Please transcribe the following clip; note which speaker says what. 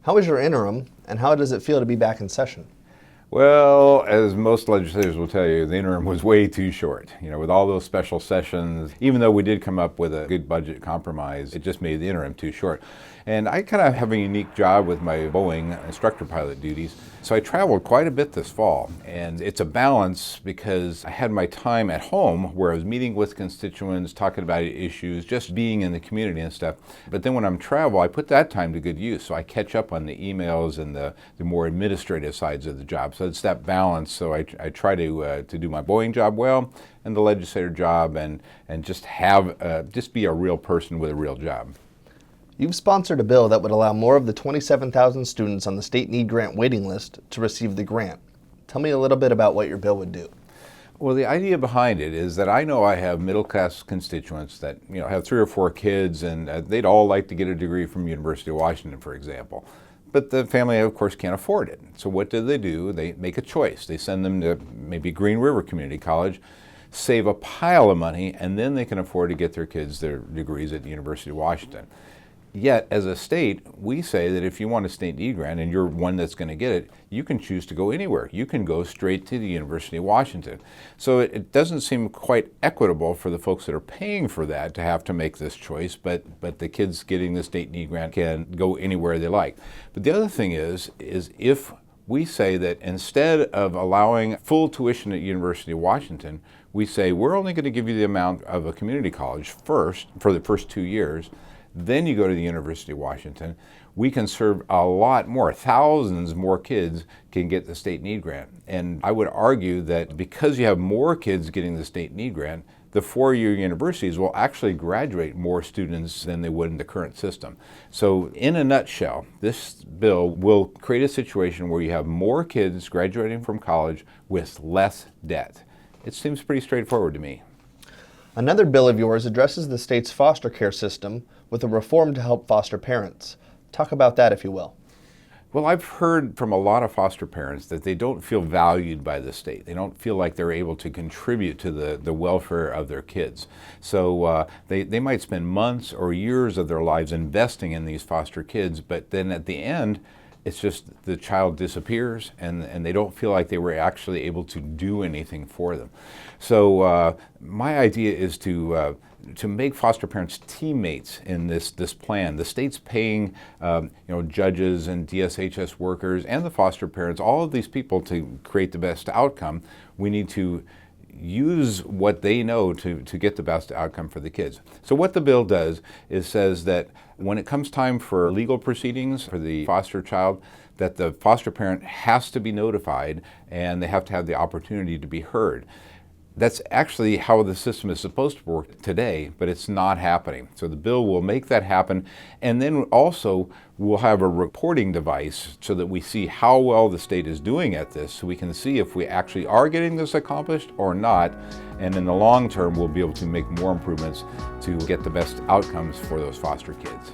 Speaker 1: How was your interim, and how does it feel to be back in session?
Speaker 2: Well, as most legislators will tell you, the interim was way too short. With all those special sessions, even though we did come up with a good budget compromise, it just made the interim too short. And I kind of have a unique job with my Boeing instructor pilot duties. So I traveled quite a bit this fall, and it's a balance because I had my time at home where I was meeting with constituents, talking about issues, just being in the community and stuff. But then when I'm travel, I put that time to good use. So I catch up on the emails and the more administrative sides of the job. So it's that balance. So I try to do my Boeing job well and the legislator job and just be a real person with a real job.
Speaker 1: You've sponsored a bill that would allow more of the 27,000 students on the state need grant waiting list to receive the grant. Tell me a little bit about what your bill would do.
Speaker 2: Well, the idea behind it is that I know I have middle-class constituents that have 3 or 4 kids, and they'd all like to get a degree from University of Washington, for example. But the family, of course, can't afford it. So what do? They make a choice. They send them to maybe Green River Community College, save a pile of money, and then they can afford to get their kids their degrees at the University of Washington. Yet, as a state, we say that if you want a state need grant and you're one that's going to get it, you can choose to go anywhere. You can go straight to the University of Washington. So it doesn't seem quite equitable for the folks that are paying for that to have to make this choice, but the kids getting the state need grant can go anywhere they like. But the other thing is if we say that instead of allowing full tuition at University of Washington, we say we're only going to give you the amount of a community college first for the first 2 years, then you go to the University of Washington, we can serve a lot more, thousands more kids can get the state need grant. And I would argue that because you have more kids getting the state need grant, the 4-year universities will actually graduate more students than they would in the current system. So in a nutshell, this bill will create a situation where you have more kids graduating from college with less debt. It seems pretty straightforward to me.
Speaker 1: Another bill of yours addresses the state's foster care system with a reform to help foster parents. Talk about that, if you will.
Speaker 2: Well, I've heard from a lot of foster parents that they don't feel valued by the state. They don't feel like they're able to contribute to the welfare of their kids. So they might spend months or years of their lives investing in these foster kids, but then at the end, it's just the child disappears and they don't feel like they were actually able to do anything for them. So my idea is to make foster parents teammates in this plan. The state's paying judges and DSHS workers and the foster parents, all of these people, to create the best outcome. We need to use what they know to get the best outcome for the kids. So what the bill does is says that when it comes time for legal proceedings for the foster child, that the foster parent has to be notified and they have to have the opportunity to be heard. That's actually how the system is supposed to work today, but it's not happening. So the bill will make that happen, and then also we'll have a reporting device so that we see how well the state is doing at this, so we can see if we actually are getting this accomplished or not, and in the long term we'll be able to make more improvements to get the best outcomes for those foster kids.